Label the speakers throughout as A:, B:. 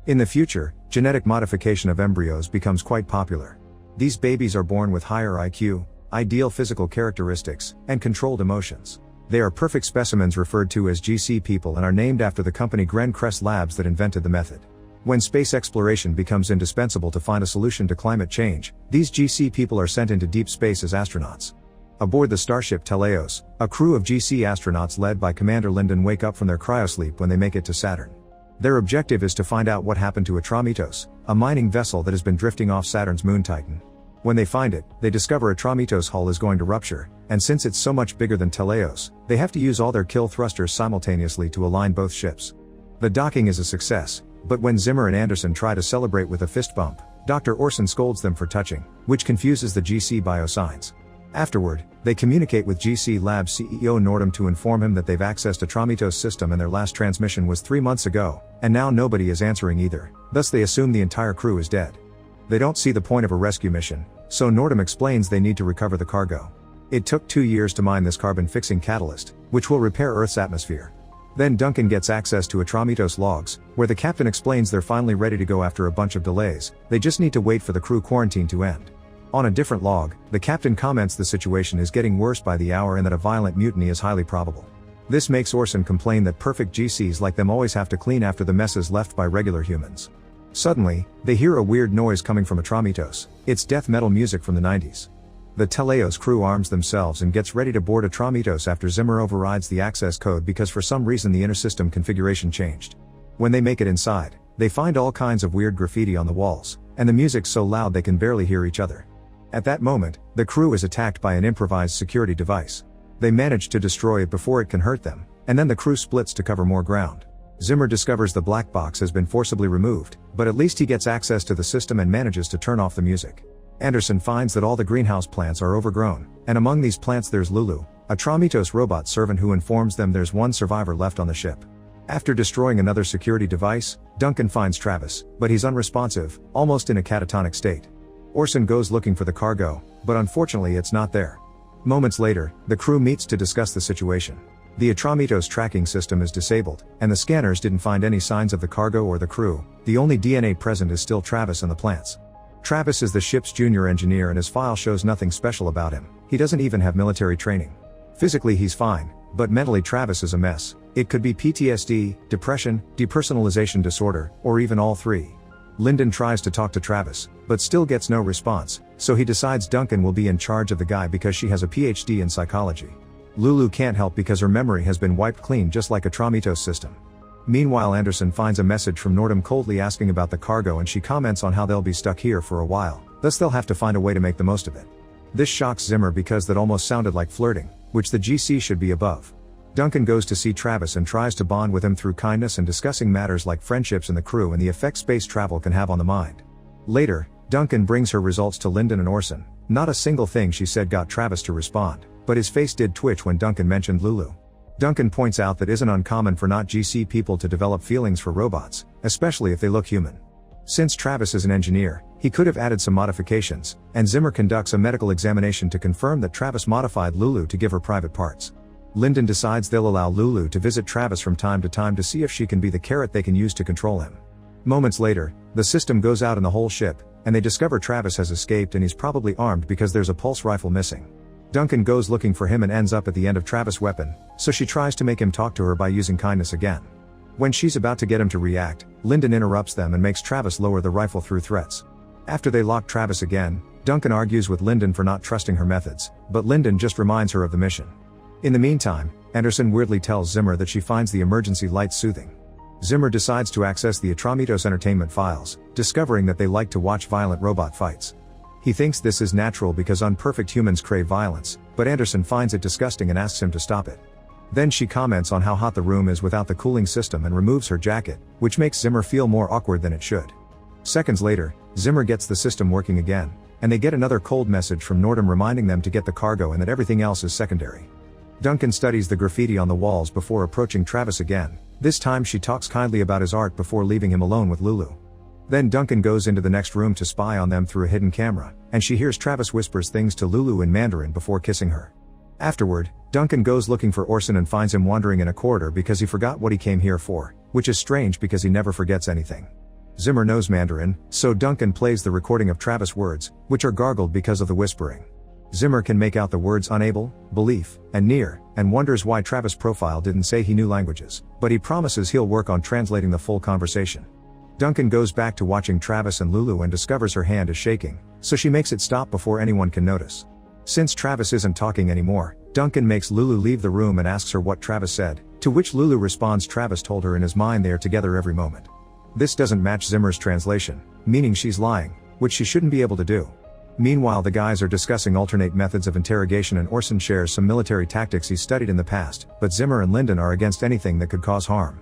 A: In the future, genetic modification of embryos becomes quite popular. These babies are born with higher IQ, ideal physical characteristics, and controlled emotions. They are perfect specimens referred to as GC people and are named after the company Gren Kress Labs that invented the method. When space exploration becomes indispensable to find a solution to climate change, these GC people are sent into deep space as astronauts. Aboard the starship Teleos, a crew of GC astronauts led by Commander Lyndon wake up from their cryosleep when they make it to Saturn. Their objective is to find out what happened to Atramitos, a mining vessel that has been drifting off Saturn's moon Titan. When they find it, they discover Atramitos' hull is going to rupture, and since it's so much bigger than Teleos, they have to use all their kill thrusters simultaneously to align both ships. The docking is a success, but when Zimmer and Anderson try to celebrate with a fist bump, Dr. Orson scolds them for touching, which confuses the GC biosigns. Afterward, they communicate with GC Labs CEO Nordum to inform him that they've accessed Atramitos' system and their last transmission was 3 months ago, and now nobody is answering either, thus they assume the entire crew is dead. They don't see the point of a rescue mission, so Nordum explains they need to recover the cargo. It took 2 years to mine this carbon-fixing catalyst, which will repair Earth's atmosphere. Then Duncan gets access to Atramitos' logs, where the captain explains they're finally ready to go after a bunch of delays, they just need to wait for the crew quarantine to end. On a different log, the captain comments the situation is getting worse by the hour and that a violent mutiny is highly probable. This makes Orson complain that perfect GCs like them always have to clean after the messes left by regular humans. Suddenly, they hear a weird noise coming from Atramitos. It's death metal music from the 90s. The Teleos crew arms themselves and gets ready to board Atramitos after Zimmer overrides the access code because for some reason the inter-system configuration changed. When they make it inside, they find all kinds of weird graffiti on the walls, and the music's so loud they can barely hear each other. At that moment, the crew is attacked by an improvised security device. They manage to destroy it before it can hurt them, and then the crew splits to cover more ground. Zimmer discovers the black box has been forcibly removed, but at least he gets access to the system and manages to turn off the music. Anderson finds that all the greenhouse plants are overgrown, and among these plants there's Lulu, a Atramitos robot servant who informs them there's one survivor left on the ship. After destroying another security device, Duncan finds Travis, but he's unresponsive, almost in a catatonic state. Orson goes looking for the cargo, but unfortunately it's not there. Moments later, the crew meets to discuss the situation. The Atramitos tracking system is disabled, and the scanners didn't find any signs of the cargo or the crew. The only DNA present is still Travis and the plants. Travis is the ship's junior engineer and his file shows nothing special about him. He doesn't even have military training. Physically he's fine, but mentally Travis is a mess. It could be PTSD, depression, depersonalization disorder, or even all three. Lyndon tries to talk to Travis, but still gets no response, so he decides Duncan will be in charge of the guy because she has a PhD in psychology. Lulu can't help because her memory has been wiped clean just like Atramitos' system. Meanwhile Anderson finds a message from Nordum coldly asking about the cargo and she comments on how they'll be stuck here for a while, thus they'll have to find a way to make the most of it. This shocks Zimmer because that almost sounded like flirting, which the GC should be above. Duncan goes to see Travis and tries to bond with him through kindness and discussing matters like friendships and the crew and the effect space travel can have on the mind. Later, Duncan brings her results to Lyndon and Orson. Not a single thing she said got Travis to respond, but his face did twitch when Duncan mentioned Lulu. Duncan points out that isn't uncommon for not GC people to develop feelings for robots, especially if they look human. Since Travis is an engineer, he could have added some modifications, and Zimmer conducts a medical examination to confirm that Travis modified Lulu to give her private parts. Lyndon decides they'll allow Lulu to visit Travis from time to see if she can be the carrot they can use to control him. Moments later, the system goes out in the whole ship, and they discover Travis has escaped and he's probably armed because there's a pulse rifle missing. Duncan goes looking for him and ends up at the end of Travis' weapon, so she tries to make him talk to her by using kindness again. When she's about to get him to react, Lyndon interrupts them and makes Travis lower the rifle through threats. After they lock Travis again, Duncan argues with Lyndon for not trusting her methods, but Lyndon just reminds her of the mission. In the meantime, Anderson weirdly tells Zimmer that she finds the emergency light soothing. Zimmer decides to access the Atramitos entertainment files, discovering that they like to watch violent robot fights. He thinks this is natural because unperfect humans crave violence, but Anderson finds it disgusting and asks him to stop it. Then she comments on how hot the room is without the cooling system and removes her jacket, which makes Zimmer feel more awkward than it should. Seconds later, Zimmer gets the system working again, and they get another cold message from Nordum reminding them to get the cargo and that everything else is secondary. Duncan studies the graffiti on the walls before approaching Travis again. This time she talks kindly about his art before leaving him alone with Lulu. Then Duncan goes into the next room to spy on them through a hidden camera, and she hears Travis whispers things to Lulu in Mandarin before kissing her. Afterward, Duncan goes looking for Orson and finds him wandering in a corridor because he forgot what he came here for, which is strange because he never forgets anything. Zimmer knows Mandarin, so Duncan plays the recording of Travis' words, which are gargled because of the whispering. Zimmer can make out the words unable, belief, and near, and wonders why Travis' profile didn't say he knew languages, but he promises he'll work on translating the full conversation. Duncan goes back to watching Travis and Lulu and discovers her hand is shaking, so she makes it stop before anyone can notice. Since Travis isn't talking anymore, Duncan makes Lulu leave the room and asks her what Travis said, to which Lulu responds Travis told her in his mind they are together every moment. This doesn't match Zimmer's translation, meaning she's lying, which she shouldn't be able to do. Meanwhile, the guys are discussing alternate methods of interrogation and Orson shares some military tactics he's studied in the past, but Zimmer and Lyndon are against anything that could cause harm.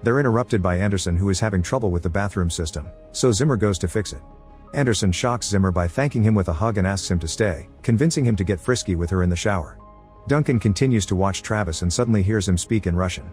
A: They're interrupted by Anderson, who is having trouble with the bathroom system, so Zimmer goes to fix it. Anderson shocks Zimmer by thanking him with a hug and asks him to stay, convincing him to get frisky with her in the shower. Duncan continues to watch Travis and suddenly hears him speak in Russian.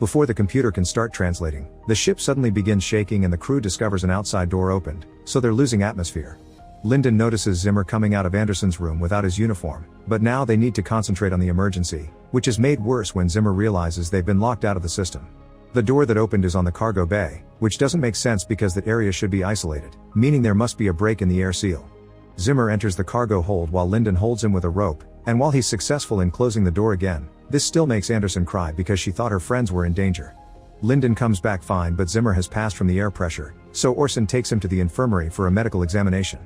A: Before the computer can start translating, the ship suddenly begins shaking and the crew discovers an outside door opened, so they're losing atmosphere. Lyndon notices Zimmer coming out of Anderson's room without his uniform, but now they need to concentrate on the emergency, which is made worse when Zimmer realizes they've been locked out of the system. The door that opened is on the cargo bay, which doesn't make sense because that area should be isolated, meaning there must be a break in the air seal. Zimmer enters the cargo hold while Lyndon holds him with a rope, and while he's successful in closing the door again, this still makes Anderson cry because she thought her friends were in danger. Lyndon comes back fine, but Zimmer has passed from the air pressure, so Orson takes him to the infirmary for a medical examination.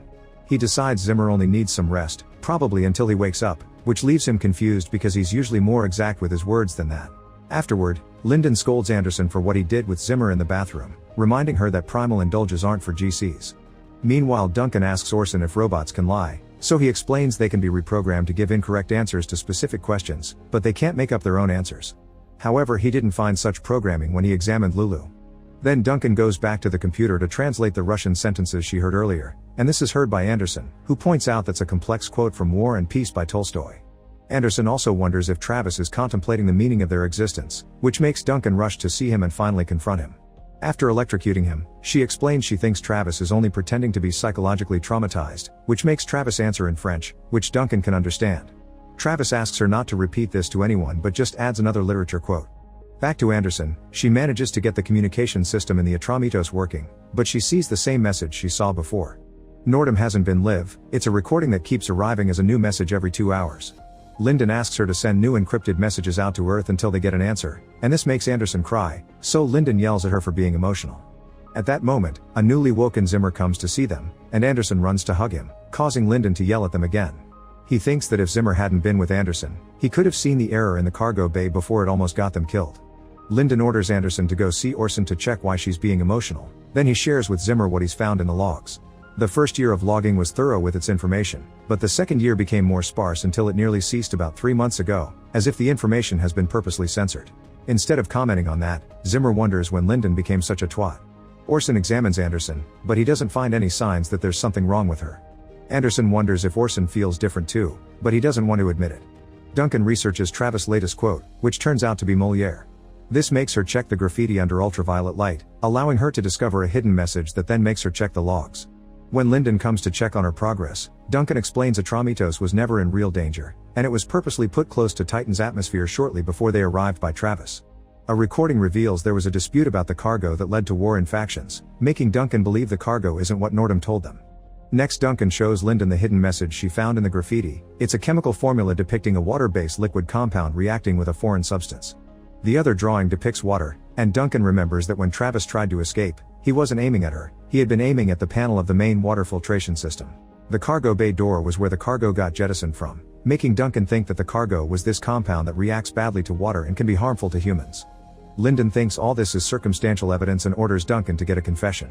A: He decides Zimmer only needs some rest, probably until he wakes up, which leaves him confused because he's usually more exact with his words than that. Afterward, Lyndon scolds Anderson for what he did with Zimmer in the bathroom, reminding her that primal indulges aren't for GCs. Meanwhile, Duncan asks Orson if robots can lie, so he explains they can be reprogrammed to give incorrect answers to specific questions, but they can't make up their own answers. However, he didn't find such programming when he examined Lulu. Then Duncan goes back to the computer to translate the Russian sentences she heard earlier, and this is heard by Anderson, who points out that's a complex quote from War and Peace by Tolstoy. Anderson also wonders if Travis is contemplating the meaning of their existence, which makes Duncan rush to see him and finally confront him. After electrocuting him, she explains she thinks Travis is only pretending to be psychologically traumatized, which makes Travis answer in French, which Duncan can understand. Travis asks her not to repeat this to anyone but just adds another literature quote. Back to Anderson, she manages to get the communication system in the Atramitos working, but she sees the same message she saw before. Nordum hasn't been live, it's a recording that keeps arriving as a new message every 2 hours. Lyndon asks her to send new encrypted messages out to Earth until they get an answer, and this makes Anderson cry, so Lyndon yells at her for being emotional. At that moment, a newly woken Zimmer comes to see them, and Anderson runs to hug him, causing Lyndon to yell at them again. He thinks that if Zimmer hadn't been with Anderson, he could have seen the error in the cargo bay before it almost got them killed. Lyndon orders Anderson to go see Orson to check why she's being emotional, then he shares with Zimmer what he's found in the logs. The first year of logging was thorough with its information, but the second year became more sparse until it nearly ceased about 3 months ago, as if the information has been purposely censored. Instead of commenting on that, Zimmer wonders when Lyndon became such a twat. Orson examines Anderson, but he doesn't find any signs that there's something wrong with her. Anderson wonders if Orson feels different too, but he doesn't want to admit it. Duncan researches Travis' latest quote, which turns out to be Molière. This makes her check the graffiti under ultraviolet light, allowing her to discover a hidden message that then makes her check the logs. When Lyndon comes to check on her progress, Duncan explains Atramitos was never in real danger, and it was purposely put close to Titan's atmosphere shortly before they arrived by Travis. A recording reveals there was a dispute about the cargo that led to war in factions, making Duncan believe the cargo isn't what Nordum told them. Next, Duncan shows Lyndon the hidden message she found in the graffiti. It's a chemical formula depicting a water-based liquid compound reacting with a foreign substance. The other drawing depicts water, and Duncan remembers that when Travis tried to escape, he wasn't aiming at her, he had been aiming at the panel of the main water filtration system. The cargo bay door was where the cargo got jettisoned from, making Duncan think that the cargo was this compound that reacts badly to water and can be harmful to humans. Lyndon thinks all this is circumstantial evidence and orders Duncan to get a confession.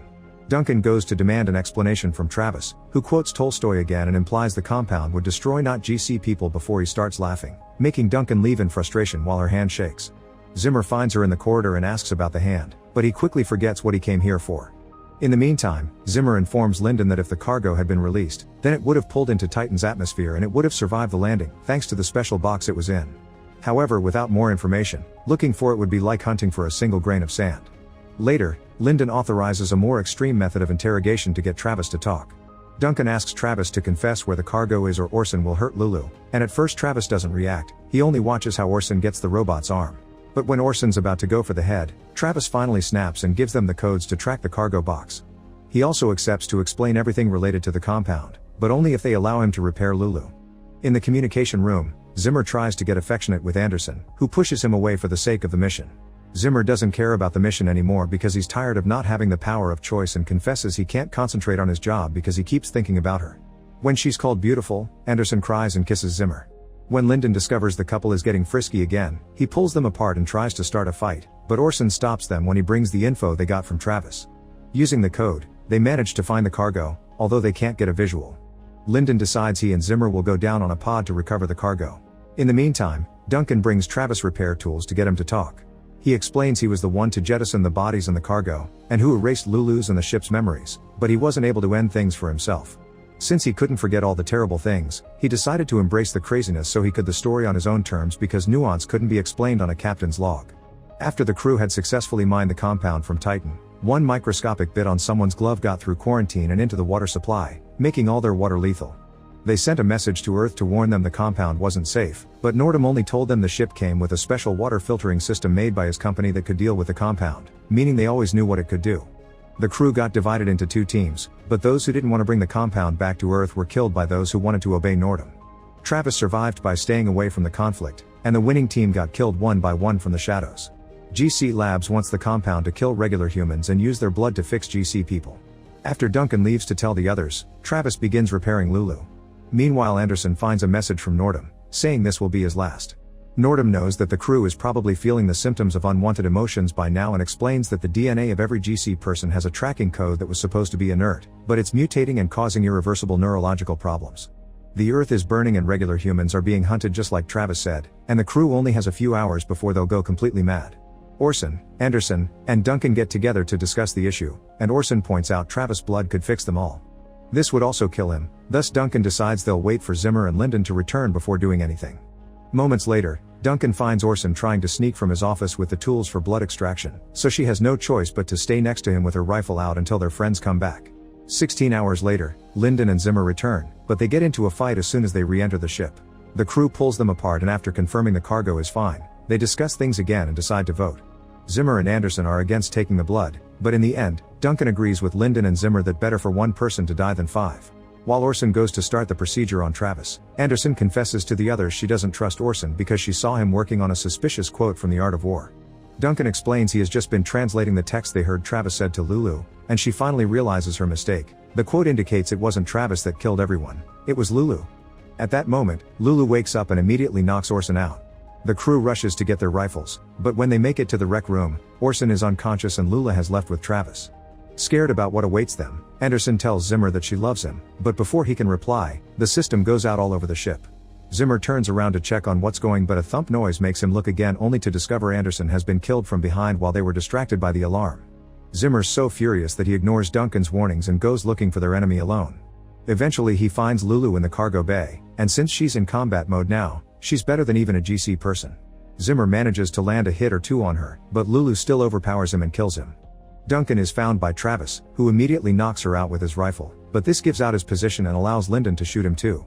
A: Duncan goes to demand an explanation from Travis, who quotes Tolstoy again and implies the compound would destroy not GC people before he starts laughing, making Duncan leave in frustration while her hand shakes. Zimmer finds her in the corridor and asks about the hand, but he quickly forgets what he came here for. In the meantime, Zimmer informs Lyndon that if the cargo had been released, then it would have pulled into Titan's atmosphere and it would have survived the landing, thanks to the special box it was in. However, without more information, looking for it would be like hunting for a single grain of sand. Later, Lyndon authorizes a more extreme method of interrogation to get Travis to talk. Duncan asks Travis to confess where the cargo is or Orson will hurt Lulu, and at first Travis doesn't react, he only watches how Orson gets the robot's arm. But when Orson's about to go for the head, Travis finally snaps and gives them the codes to track the cargo box. He also accepts to explain everything related to the compound, but only if they allow him to repair Lulu. In the communication room, Zimmer tries to get affectionate with Anderson, who pushes him away for the sake of the mission. Zimmer doesn't care about the mission anymore because he's tired of not having the power of choice and confesses he can't concentrate on his job because he keeps thinking about her. When she's called beautiful, Anderson cries and kisses Zimmer. When Lyndon discovers the couple is getting frisky again, he pulls them apart and tries to start a fight, but Orson stops them when he brings the info they got from Travis. Using the code, they manage to find the cargo, although they can't get a visual. Lyndon decides he and Zimmer will go down on a pod to recover the cargo. In the meantime, Duncan brings Travis repair tools to get him to talk. He explains he was the one to jettison the bodies and the cargo, and who erased Lulu's and the ship's memories, but he wasn't able to end things for himself. Since he couldn't forget all the terrible things, he decided to embrace the craziness so he could the story on his own terms because nuance couldn't be explained on a captain's log. After the crew had successfully mined the compound from Titan, one microscopic bit on someone's glove got through quarantine and into the water supply, making all their water lethal. They sent a message to Earth to warn them the compound wasn't safe, but Nordum only told them the ship came with a special water filtering system made by his company that could deal with the compound, meaning they always knew what it could do. The crew got divided into two teams, but those who didn't want to bring the compound back to Earth were killed by those who wanted to obey Nordum. Travis survived by staying away from the conflict, and the winning team got killed one by one from the shadows. GC Labs wants the compound to kill regular humans and use their blood to fix GC people. After Duncan leaves to tell the others, Travis begins repairing Lulu. Meanwhile, Anderson finds a message from Nordum, saying this will be his last. Nordum knows that the crew is probably feeling the symptoms of unwanted emotions by now and explains that the DNA of every GC person has a tracking code that was supposed to be inert, but it's mutating and causing irreversible neurological problems. The Earth is burning and regular humans are being hunted just like Travis said, and the crew only has a few hours before they'll go completely mad. Orson, Anderson, and Duncan get together to discuss the issue, and Orson points out Travis' blood could fix them all. This would also kill him, thus Duncan decides they'll wait for Zimmer and Lyndon to return before doing anything. Moments later, Duncan finds Orson trying to sneak from his office with the tools for blood extraction, so she has no choice but to stay next to him with her rifle out until their friends come back. 16 hours later, Lyndon and Zimmer return, but they get into a fight as soon as they re-enter the ship. The crew pulls them apart and after confirming the cargo is fine, they discuss things again and decide to vote. Zimmer and Anderson are against taking the blood, but in the end, Duncan agrees with Lyndon and Zimmer that better for one person to die than 5. While Orson goes to start the procedure on Travis, Anderson confesses to the others she doesn't trust Orson because she saw him working on a suspicious quote from The Art of War. Duncan explains he has just been translating the text they heard Travis said to Lulu, and she finally realizes her mistake. The quote indicates it wasn't Travis that killed everyone, it was Lulu. At that moment, Lulu wakes up and immediately knocks Orson out. The crew rushes to get their rifles, but when they make it to the rec room, Orson is unconscious and Lulu has left with Travis. Scared about what awaits them, Anderson tells Zimmer that she loves him, but before he can reply, the system goes out all over the ship. Zimmer turns around to check on what's going but a thump noise makes him look again only to discover Anderson has been killed from behind while they were distracted by the alarm. Zimmer's so furious that he ignores Duncan's warnings and goes looking for their enemy alone. Eventually he finds Lulu in the cargo bay, and since she's in combat mode now, she's better than even a GC person. Zimmer manages to land a hit or two on her, but Lulu still overpowers him and kills him. Duncan is found by Travis, who immediately knocks her out with his rifle, but this gives out his position and allows Lyndon to shoot him too.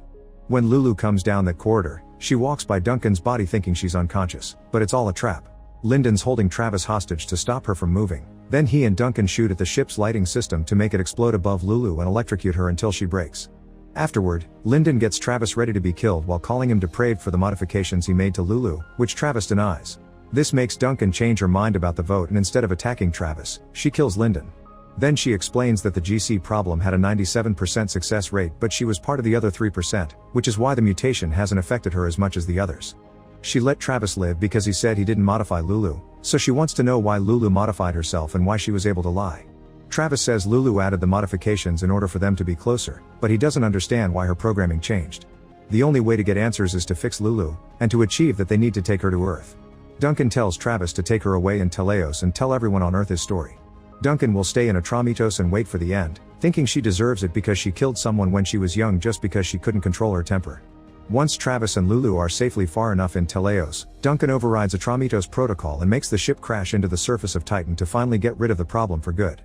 A: When Lulu comes down that corridor, she walks by Duncan's body thinking she's unconscious, but it's all a trap. Lyndon's holding Travis hostage to stop her from moving, then he and Duncan shoot at the ship's lighting system to make it explode above Lulu and electrocute her until she breaks. Afterward, Lyndon gets Travis ready to be killed while calling him depraved for the modifications he made to Lulu, which Travis denies. This makes Duncan change her mind about the vote and instead of attacking Travis, she kills Lyndon. Then she explains that the GC problem had a 97% success rate but she was part of the other 3%, which is why the mutation hasn't affected her as much as the others. She let Travis live because he said he didn't modify Lulu, so she wants to know why Lulu modified herself and why she was able to lie. Travis says Lulu added the modifications in order for them to be closer, but he doesn't understand why her programming changed. The only way to get answers is to fix Lulu, and to achieve that they need to take her to Earth. Duncan tells Travis to take her away in Teleos and tell everyone on Earth his story. Duncan will stay in Atramitos and wait for the end, thinking she deserves it because she killed someone when she was young just because she couldn't control her temper. Once Travis and Lulu are safely far enough in Teleos, Duncan overrides Atramitos protocol and makes the ship crash into the surface of Titan to finally get rid of the problem for good.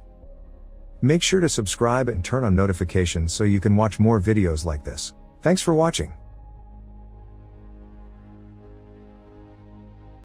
A: Make sure to subscribe and turn on notifications so you can watch more videos like this. Thanks for watching.